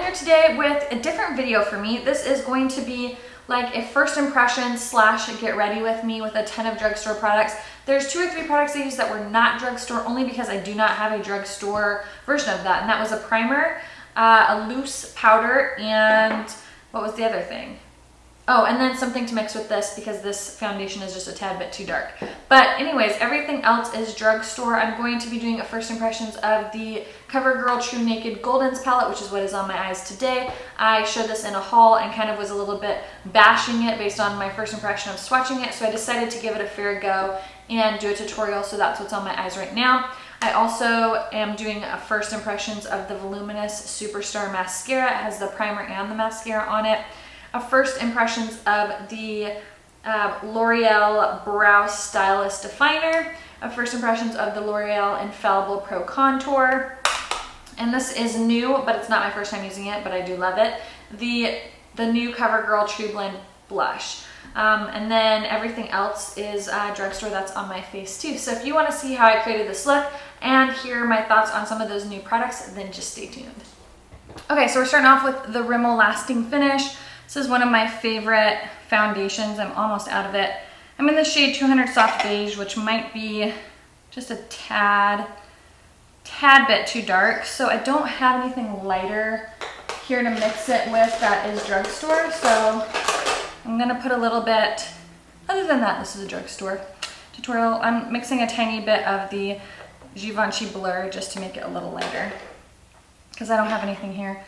here today with a different video for me. This is going to be like a first impression slash get ready with me with a ton of drugstore products. There's 2 or 3 products I used that were not drugstore only because I do not have a drugstore version of that. And that was a primer, a loose powder, and what was the other thing? Oh, and then something to mix with this because this foundation is just a tad bit too dark. But anyways, everything else is drugstore. I'm going to be doing a first impressions of the Covergirl True Naked Goldens palette, which is what is on my eyes today. I showed this in a haul and kind of was a little bit bashing it based on my first impression of swatching it. So I decided to give it a fair go and do a tutorial. So that's what's on my eyes right now. I also am doing a first impressions of the Voluminous Superstar Mascara. It has the primer and the mascara on it. A first impressions of the L'Oreal Brow Stylist Definer. A first impressions of the L'Oreal Infallible Pro Contour. And this is new, but it's not my first time using it, but I do love it. The new Covergirl True Blend Blush. And then everything else is drugstore that's on my face too. So if you want to see how I created this look and hear my thoughts on some of those new products, then just stay tuned. Okay, so we're starting off with the Rimmel Lasting Finish. This is one of my favorite foundations. I'm almost out of it. I'm in the shade 200 Soft Beige, which might be just a tad bit too dark. So I don't have anything lighter here to mix it with that is drugstore. So I'm gonna put a little bit, other than that, this is a drugstore tutorial. I'm mixing a tiny bit of the Givenchy Blur just to make it a little lighter because I don't have anything here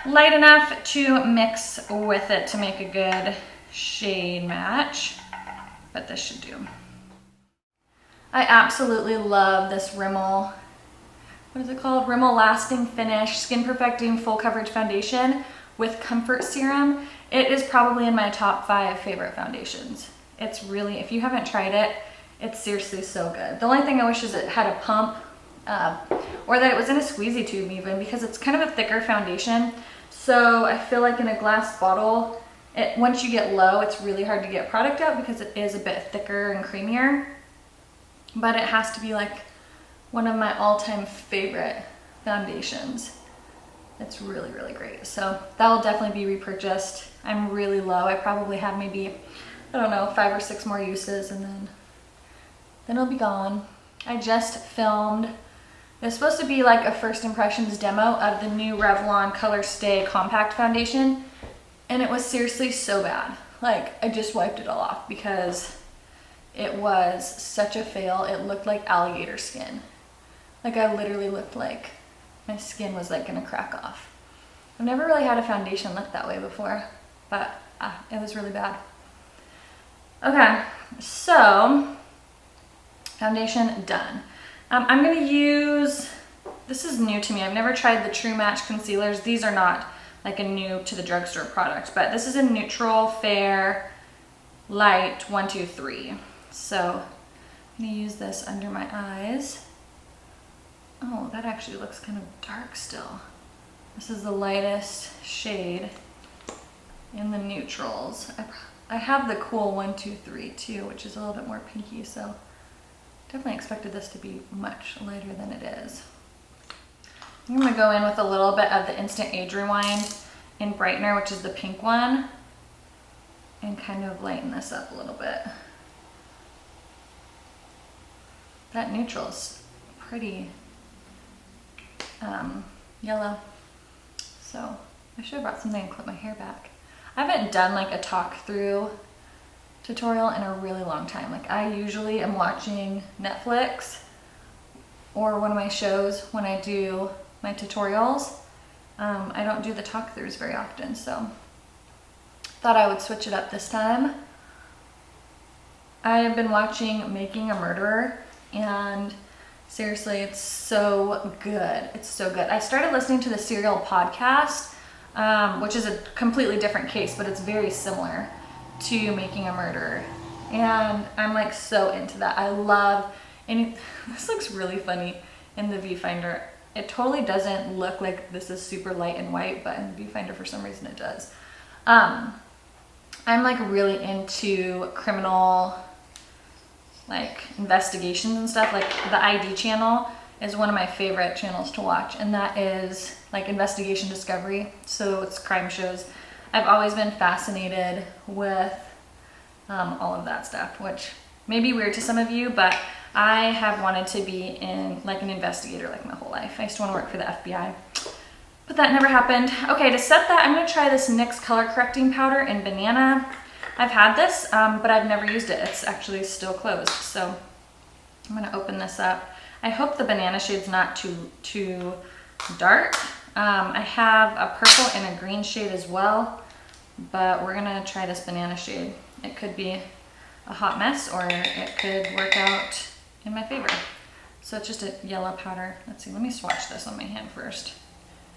light enough to mix with it to make a good shade match, but this should do. I absolutely love this Rimmel, what is it called? Rimmel Lasting Finish Skin Perfecting Full Coverage Foundation with Comfort Serum. It is probably in my top 5 favorite foundations. It's really, if you haven't tried it, it's seriously so good. The only thing I wish is it had a pump, or that it was in a squeezy tube even, because it's kind of a thicker foundation. So I feel like in a glass bottle, once you get low, it's really hard to get product out because it is a bit thicker and creamier. But it has to be like one of my all-time favorite foundations. It's really, really great. So that will definitely be repurchased. I'm really low. I probably have maybe, I don't know, 5 or 6 more uses and then it'll be gone. I just filmed, it's supposed to be like a first impressions demo of the new Revlon Color Stay Compact Foundation. And it was seriously so bad. Like, I just wiped it all off because it was such a fail. It looked like alligator skin. Like, I literally looked like my skin was like gonna crack off. I've never really had a foundation look that way before, but it was really bad. Okay, so foundation done. I'm gonna use, this is new to me. I've never tried the True Match concealers. These are not like a new to the drugstore product, but this is a neutral, fair, light 1, 2, 3. So I'm gonna use this under my eyes. Oh, that actually looks kind of dark still. This is the lightest shade in the neutrals. I have the cool 1, 2, 3 too, which is a little bit more pinky, so definitely expected this to be much lighter than it is. I'm gonna go in with a little bit of the Instant Age Rewind in Brightener, which is the pink one, and kind of lighten this up a little bit. That neutral is pretty yellow. So I should have brought something and clip my hair back. I haven't done like a talk through tutorial in a really long time. Like, I usually am watching Netflix or one of my shows when I do my tutorials. I don't do the talk throughs very often, so thought I would switch it up this time. I have been watching Making a Murderer, and seriously, it's so good. It's so good. I started listening to the Serial podcast, which is a completely different case, but it's very similar to Making a Murderer. And I'm like so into that. I love, and this looks really funny in the viewfinder. It totally doesn't look like this is super light and white, but in the viewfinder for some reason it does. I'm like really into criminal like investigations and stuff. Like the ID channel is one of my favorite channels to watch, and that is like investigation discovery. So it's crime shows. I've always been fascinated with all of that stuff, which may be weird to some of you, but I have wanted to be in like an investigator like my whole life. I used to want to work for the FBI, but that never happened. Okay, to set that, I'm gonna try this NYX color correcting powder in Banana. I've had this, but I've never used it. It's actually still closed. So I'm gonna open this up. I hope the Banana shade's not too dark. I have a purple and a green shade as well, but we're gonna try this Banana shade. It could be a hot mess, or it could work out in my favor. So it's just a yellow powder. Let's see, let me swatch this on my hand first.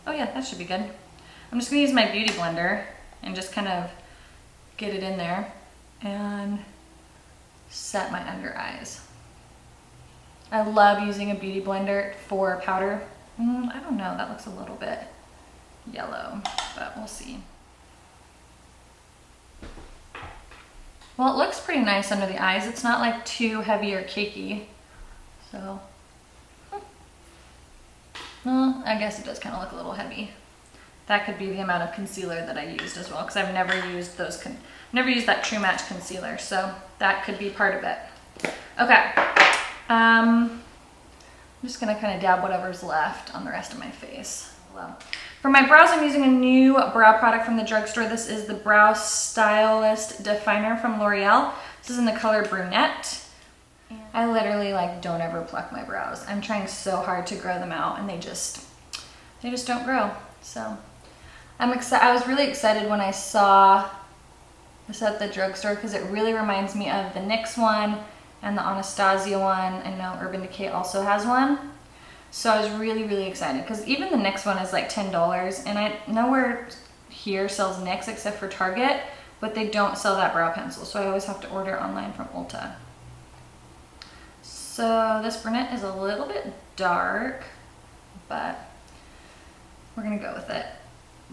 Oh yeah, that should be good. I'm just gonna use my beauty blender and just kind of get it in there and set my under eyes. I love using a beauty blender for powder. I don't know, that looks a little bit yellow, but we'll see. Well, it looks pretty nice under the eyes. It's not like too heavy or cakey. So, well, I guess it does kind of look a little heavy. That could be the amount of concealer that I used as well, because I've never used those, never used that True Match concealer, so that could be part of it. Okay, I'm just gonna kind of dab whatever's left on the rest of my face. Well, for my brows, I'm using a new brow product from the drugstore. This is the Brow Stylist Definer from L'Oreal. This is in the color Brunette. I literally like don't ever pluck my brows. I'm trying so hard to grow them out, and they just don't grow. So I'm excited. I was really excited when I saw this at the drugstore because it really reminds me of the NYX one and the Anastasia one. I know Urban Decay also has one. So I was really, really excited because even the NYX one is like $10, and I nowhere here sells NYX except for Target, but they don't sell that brow pencil, so I always have to order online from Ulta. So this brunette is a little bit dark, but we're gonna go with it.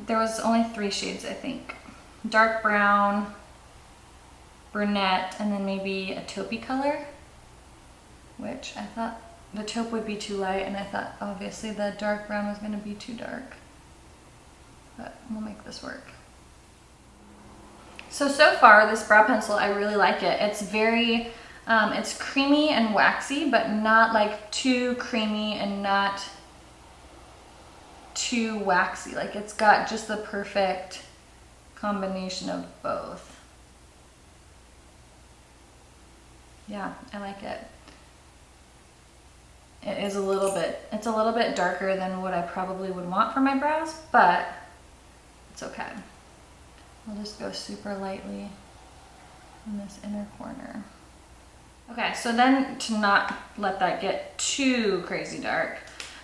There was only 3 shades, I think. Dark brown, brunette, and then maybe a taupey color, which I thought the taupe would be too light, and I thought obviously the dark brown was gonna be too dark, but we'll make this work. So far this brow pencil, I really like it. It's very, it's creamy and waxy, but not like too creamy and not too waxy. Like it's got just the perfect combination of both. Yeah, I like it. It's a little bit darker than what I probably would want for my brows, but it's okay. I'll just go super lightly in this inner corner. Okay, so then to not let that get too crazy dark,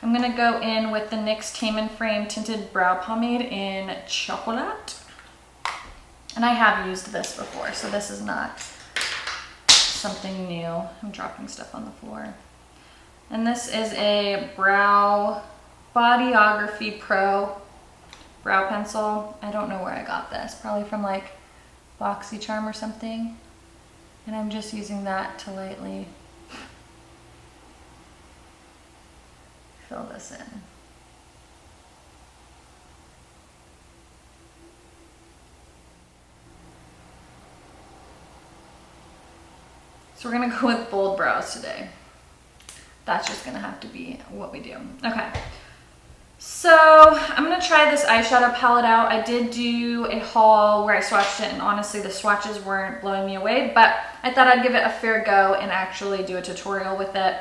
I'm gonna go in with the NYX Tame and Frame Tinted Brow Pomade in Chocolate. And I have used this before, so this is not something new. I'm dropping stuff on the floor. And this is a Brow Bodyography Pro brow pencil. I don't know where I got this, probably from like BoxyCharm or something. And I'm just using that to lightly fill this in. So we're gonna go with bold brows today. That's just gonna have to be what we do. Okay, so I'm gonna try this eyeshadow palette out. I did do a haul where I swatched it, and honestly the swatches weren't blowing me away, but I thought I'd give it a fair go and actually do a tutorial with it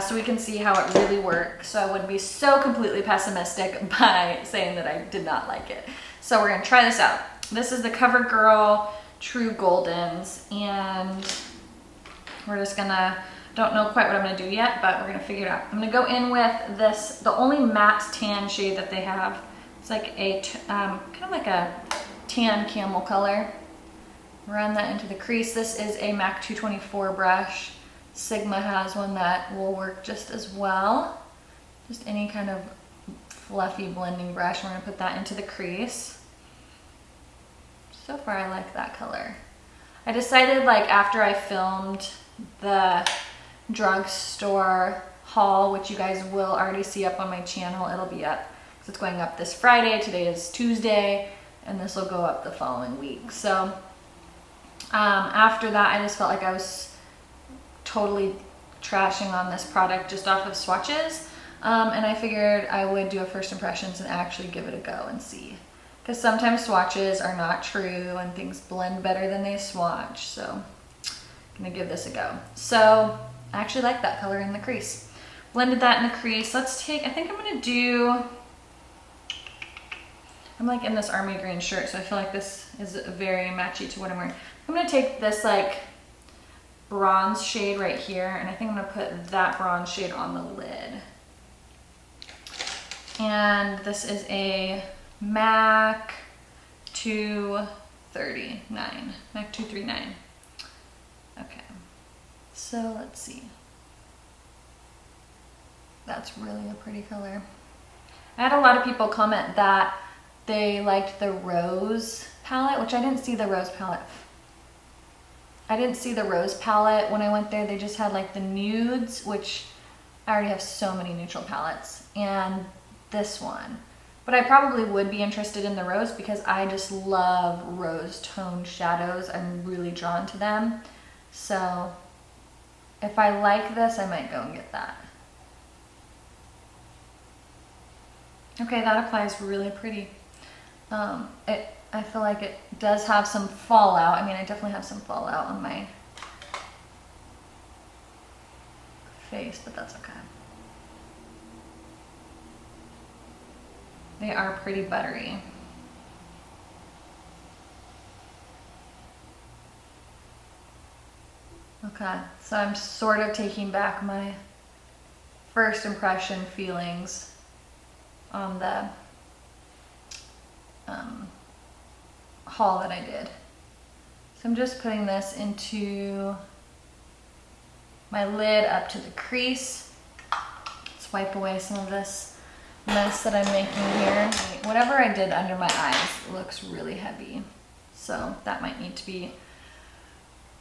so we can see how it really works. So I wouldn't be so completely pessimistic by saying that I did not like it. So we're gonna try this out. This is the Covergirl True Goldens, and we're just gonna, don't know quite what I'm gonna do yet, but we're gonna figure it out. I'm gonna go in with this, the only matte tan shade that they have. It's like a, kind of like a tan camel color. Run that into the crease. This is a MAC 224 brush. Sigma has one that will work just as well. Just any kind of fluffy blending brush. We're gonna put that into the crease. So far I like that color. I decided like after I filmed the drugstore haul, which you guys will already see up on my channel. It'll be up, because it's going up this Friday. Today is Tuesday, and this will go up the following week. So after that, I just felt like I was totally trashing on this product just off of swatches. And I figured I would do a first impressions and actually give it a go and see. Because sometimes swatches are not true and things blend better than they swatch. So I'm gonna give this a go. So I actually like that color in the crease. Blended that in the crease. Let's take, I think I'm gonna do, I'm like in this army green shirt, so I feel like this is very matchy to what I'm wearing. I'm gonna take this like bronze shade right here, and I think I'm gonna put that bronze shade on the lid. And this is a MAC 239, MAC 239. Okay, so let's see. That's really a pretty color. I had a lot of people comment that they liked the rose palette, which I didn't see the rose palette. I didn't see the rose palette when I went there. They just had like the nudes, which I already have so many neutral palettes, and this one. But I probably would be interested in the rose because I just love rose toned shadows. I'm really drawn to them. So if I like this, I might go and get that. Okay, that applies really pretty. I feel like it does have some fallout. I mean, I definitely have some fallout on my face, but that's okay. They are pretty buttery. Okay, so I'm sort of taking back my first impression feelings on the haul that I did. So I'm just putting this into my lid up to the crease. Let's wipe away some of this mess that I'm making here. Whatever I did under my eyes looks really heavy, so that might need to be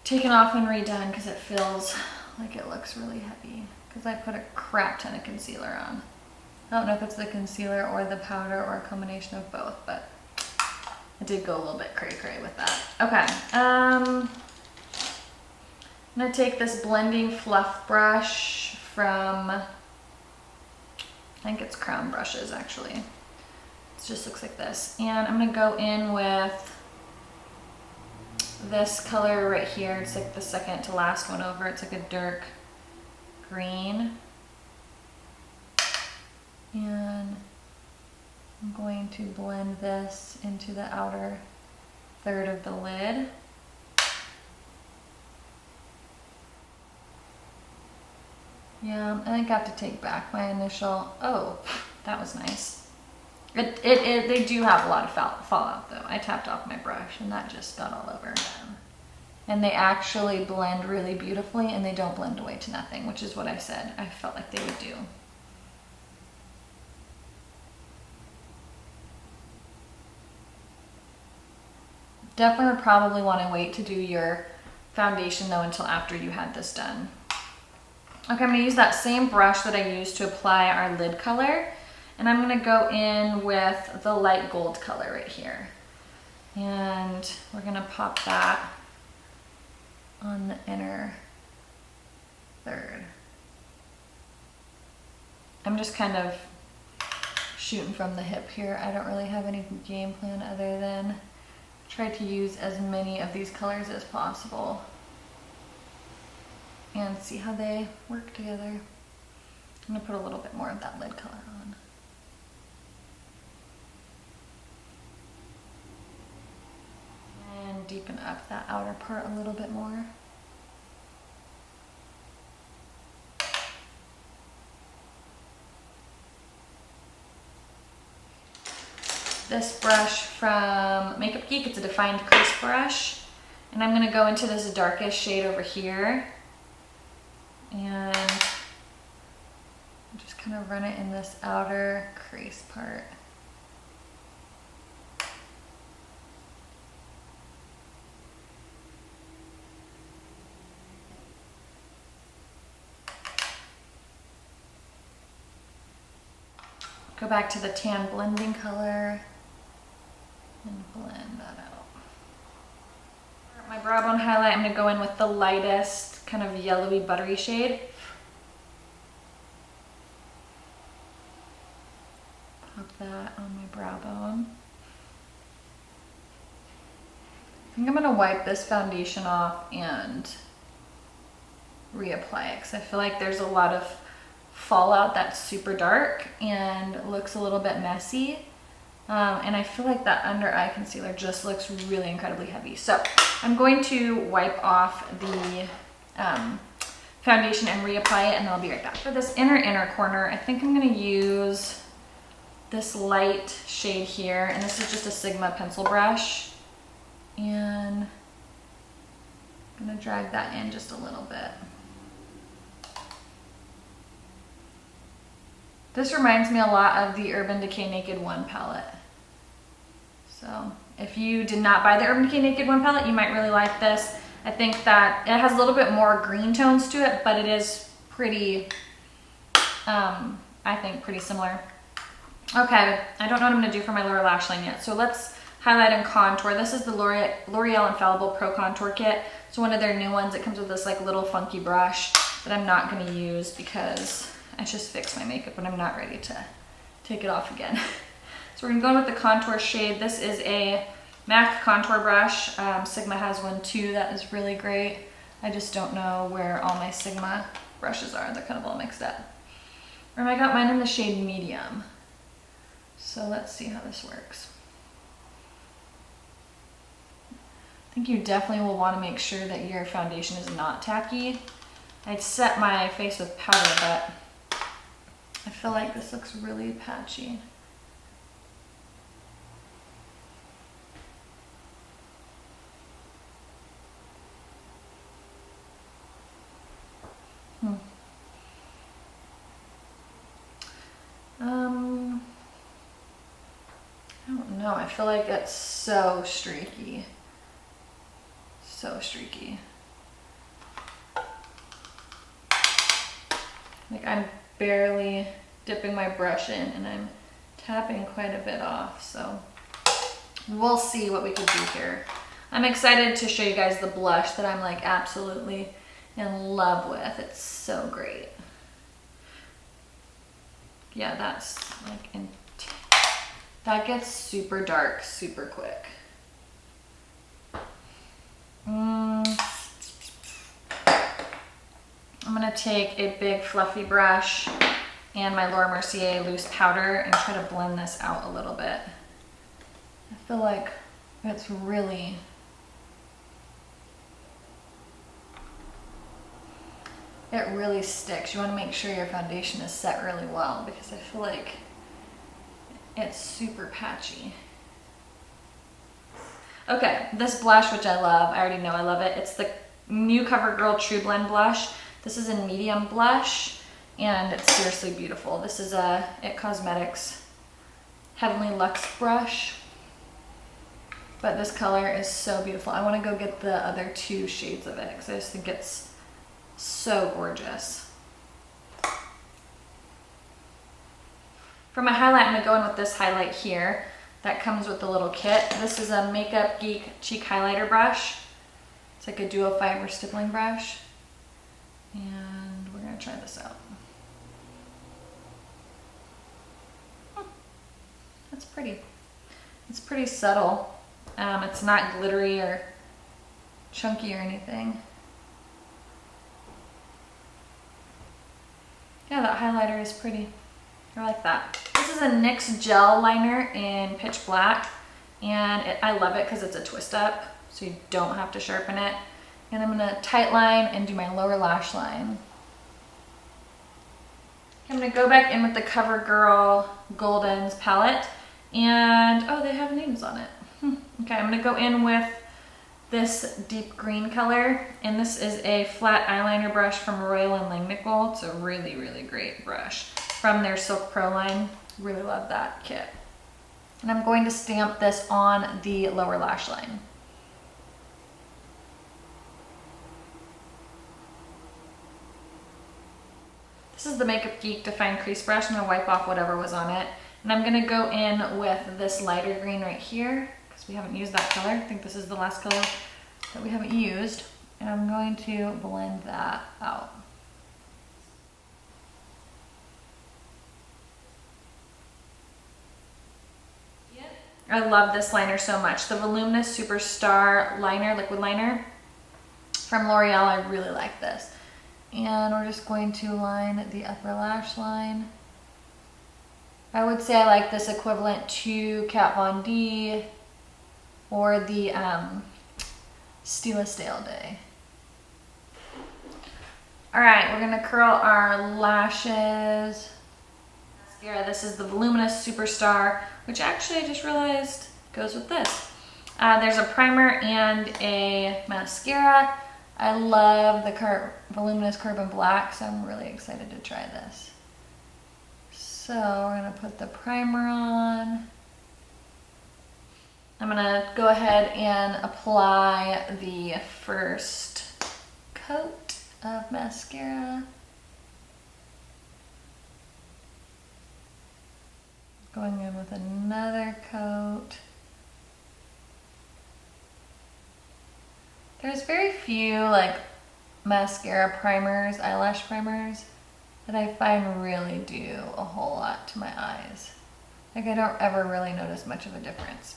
taken off and redone because it feels like it looks really heavy because I put a crap ton of concealer on. I don't know if it's the concealer or the powder or a combination of both, but I did go a little bit cray-cray with that. Okay, I'm gonna take this blending fluff brush from, I think it's Crown Brushes actually. It just looks like this. And I'm gonna go in with this color right here. It's like the second to last one over. It's like a dark green. And I'm going to blend this into the outer third of the lid. Yeah, I think I have to take back my initial, oh, that was nice. They do have a lot of fallout though. I tapped off my brush and that just got all over them. And they actually blend really beautifully and they don't blend away to nothing, which is what I said I felt like they would do. Definitely would probably want to wait to do your foundation though until after you had this done. Okay, I'm going to use that same brush that I used to apply our lid color, and I'm going to go in with the light gold color right here. And we're going to pop that on the inner third. I'm just kind of shooting from the hip here. I don't really have any game plan other than try to use as many of these colors as possible and see how they work together. I'm gonna put a little bit more of that lid color on. And deepen up that outer part a little bit more. This brush from Makeup Geek, it's a defined crease brush. And I'm gonna go into this darkest shade over here. And just kind of run it in this outer crease part. Go back to the tan blending color and blend that out. For my brow bone highlight, I'm gonna go in with the lightest kind of yellowy buttery shade. Pop that on my brow bone. I think I'm gonna wipe this foundation off and reapply it because I feel like there's a lot of fallout that's super dark and looks a little bit messy. And I feel like that under eye concealer just looks really incredibly heavy. So I'm going to wipe off the foundation and reapply it, and then I'll be right back. For this inner corner, I think I'm gonna use this light shade here, and this is just a Sigma pencil brush. And I'm gonna drag that in just a little bit. This reminds me a lot of the Urban Decay Naked One palette. So if you did not buy the Urban Decay Naked One palette, you might really like this. I think that it has a little bit more green tones to it, but it is pretty, I think pretty similar. Okay, I don't know what I'm gonna do for my lower lash line yet. So let's highlight and contour. This is the L'Oreal Infallible Pro Contour Kit. It's one of their new ones. It comes with this like little funky brush that I'm not gonna use because I just fixed my makeup and I'm not ready to take it off again. So we're gonna go in with the contour shade. This is a MAC contour brush. Sigma has one too that is really great. I just don't know where all my Sigma brushes are. They're kind of all mixed up. And I got mine in the shade medium. So let's see how this works. I think you definitely will want to make sure that your foundation is not tacky. I'd set my face with powder, but I feel like this looks really patchy. I don't know. I feel like it's so streaky. So streaky. Like I'm barely dipping my brush in and I'm tapping quite a bit off. So we'll see what we can do here. I'm excited to show you guys the blush that I'm like absolutely in love with. It's so great. Yeah, that's like, that gets super dark super quick. I'm gonna take a big fluffy brush and my Laura Mercier loose powder and try to blend this out a little bit. I feel like it's really, it really sticks. You want to make sure your foundation is set really well because I feel like it's super patchy. Okay, this blush, which I love, I already know I love it. It's the new CoverGirl True Blend blush. This is in medium blush and it's seriously beautiful. This is a IT Cosmetics Heavenly Luxe brush, but this color is so beautiful. I want to go get the other two shades of it because I just think it's so gorgeous. For my highlight, I'm going to go in with this highlight here that comes with the little kit. This is a Makeup Geek cheek highlighter brush. It's like a dual fiber stippling brush. And we're going to try this out. That's pretty. It's pretty subtle. It's not glittery or chunky or anything. Yeah, that highlighter is pretty. I like that. This is a NYX gel liner in Pitch Black, and I love it because it's a twist up, so you don't have to sharpen it. And I'm gonna tight line and do my lower lash line. I'm gonna go back in with the CoverGirl Goldens palette, and oh, they have names on it. Okay, I'm gonna go in with this deep green color, and this is a flat eyeliner brush from Royal and Langnickel. It's a really, really great brush from their Silk Pro line. Really love that kit. And I'm going to stamp this on the lower lash line. This is the Makeup Geek Define Crease Brush. I'm gonna wipe off whatever was on it And I'm gonna go in with this lighter green right here, because we haven't used that color. I think this is the last color that we haven't used. And I'm going to blend that out. I love this liner so much. The Voluminous Superstar Liner, Liquid Liner from L'Oreal. I really like this. And we're just going to line the upper lash line. I would say I like this equivalent to Kat Von D or the Stila Stale Day. All right, we're gonna curl our lashes. Mascara, this is the Voluminous Superstar, which actually I just realized goes with this. There's a primer and a mascara. I love the Voluminous Carbon Black, so I'm really excited to try this. So we're gonna put the primer on. I'm gonna go ahead and apply the first coat of mascara. Going in with another coat. There's very few like mascara primers, eyelash primers, that I find really do a whole lot to my eyes. Like I don't ever really notice much of a difference.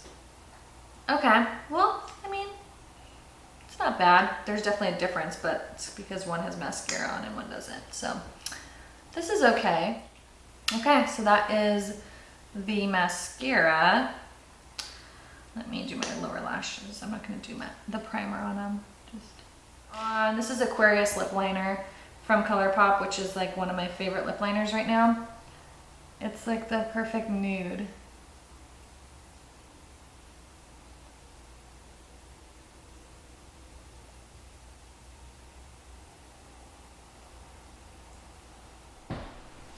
Okay, well, I mean, it's not bad. There's definitely a difference, but it's because one has mascara on and one doesn't. So this is okay. Okay, so that is the mascara. Let me do my lower lashes. I'm not gonna do the primer on them. This is Aquarius lip liner from ColourPop, which is like one of my favorite lip liners right now. It's like the perfect nude.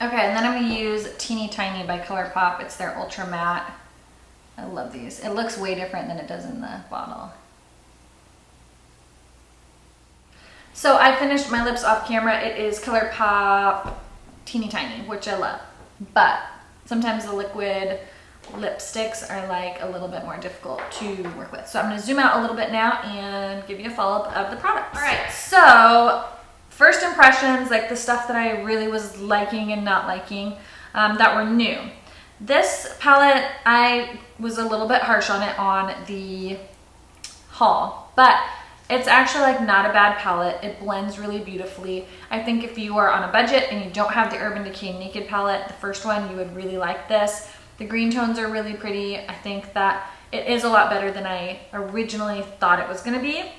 Okay, and then I'm gonna use Teeny Tiny by ColourPop. It's their Ultra Matte. I love these. It looks way different than it does in the bottle. So I finished my lips off camera. It is ColourPop Teeny Tiny, which I love. But sometimes the liquid lipsticks are like a little bit more difficult to work with. So I'm gonna zoom out a little bit now and give you a follow-up of the products. All right, so first impressions, like the stuff that I really was liking and not liking that were new. This palette, I was a little bit harsh on it on the haul, but it's actually like not a bad palette. It blends really beautifully. I think if you are on a budget and you don't have the Urban Decay Naked palette, the first one, you would really like this. The green tones are really pretty. I think that it is a lot better than I originally thought it was gonna be.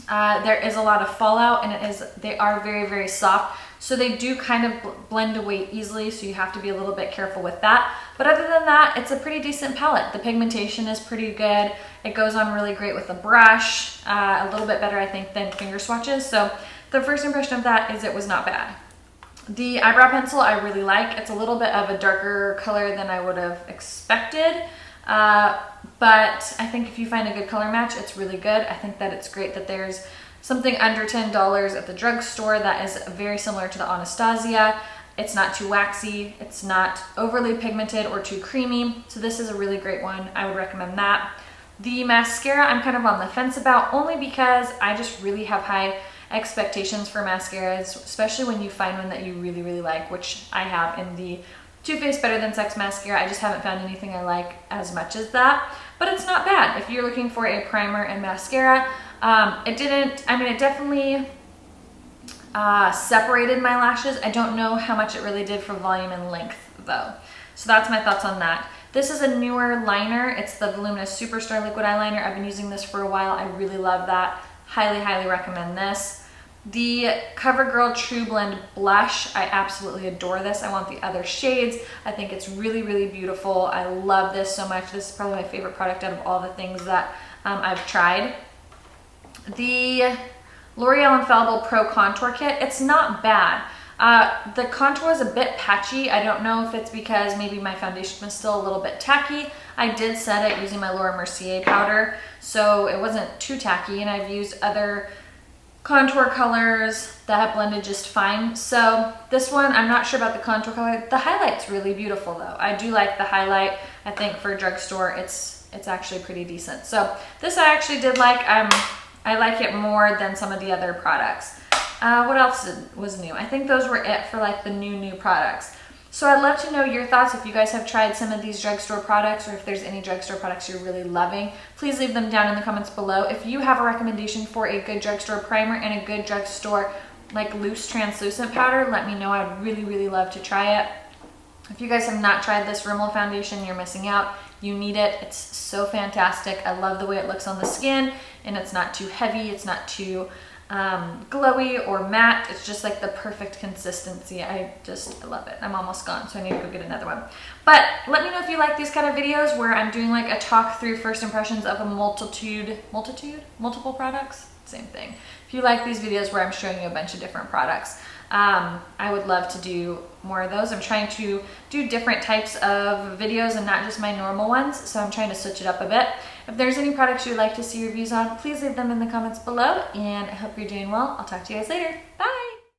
There is a lot of fallout and they are very, very soft. So they do kind of blend away easily, so you have to be a little bit careful with that. But other than that, it's a pretty decent palette. The pigmentation is pretty good. It goes on really great with a brush, a little bit better, I think, than finger swatches. So the first impression of that is it was not bad. The eyebrow pencil I really like. It's a little bit of a darker color than I would have expected. But I think if you find a good color match, it's really good. I think that it's great that there's something under $10 at the drugstore that is very similar to the Anastasia. It's not too waxy, it's not overly pigmented or too creamy. So this is a really great one. I would recommend that. The mascara I'm kind of on the fence about, only because I just really have high expectations for mascaras, especially when you find one that you really, really like, which I have in the Too Faced Better Than Sex mascara. I just haven't found anything I like as much as that, but it's not bad. If you're looking for a primer and mascara, it definitely separated my lashes. I don't know how much it really did for volume and length though. So that's my thoughts on that. This is a newer liner. It's the Voluminous Superstar Liquid Eyeliner. I've been using this for a while. I really love that. Highly, highly recommend this. The CoverGirl True Blend Blush, I absolutely adore this. I want the other shades. I think it's really, really beautiful. I love this so much. This is probably my favorite product out of all the things that I've tried. The L'Oreal Infallible Pro Contour Kit, it's not bad. The contour is a bit patchy. I don't know if it's because maybe my foundation was still a little bit tacky. I did set it using my Laura Mercier powder, so it wasn't too tacky, and I've used other contour colors that have blended just fine. So this one, I'm not sure about the contour color. The highlight's really beautiful though. I do like the highlight. I think for drugstore, it's actually pretty decent. So this I actually did like. I like it more than some of the other products. What else was new? I think those were it for like the new products. So I'd love to know your thoughts if you guys have tried some of these drugstore products or if there's any drugstore products you're really loving. Please leave them down in the comments below. If you have a recommendation for a good drugstore primer and a good drugstore like loose translucent powder, let me know. I'd really love to try it. If you guys have not tried this Rimmel foundation, you're missing out. You need it. It's so fantastic. I love the way it looks on the skin, and it's not too heavy. It's not too glowy or matte. It's just like the perfect consistency. I love it. I'm almost gone, so I need to go get another one. But let me know if you like these kind of videos where I'm doing like a talk through first impressions of a multiple products, same thing. If you like these videos where I'm showing you a bunch of different products, I would love to do more of those. I'm trying to do different types of videos and not just my normal ones, so I'm trying to switch it up a bit. If there's any products you'd like to see reviews on, please leave them in the comments below, and I hope you're doing well. I'll talk to you guys later. Bye!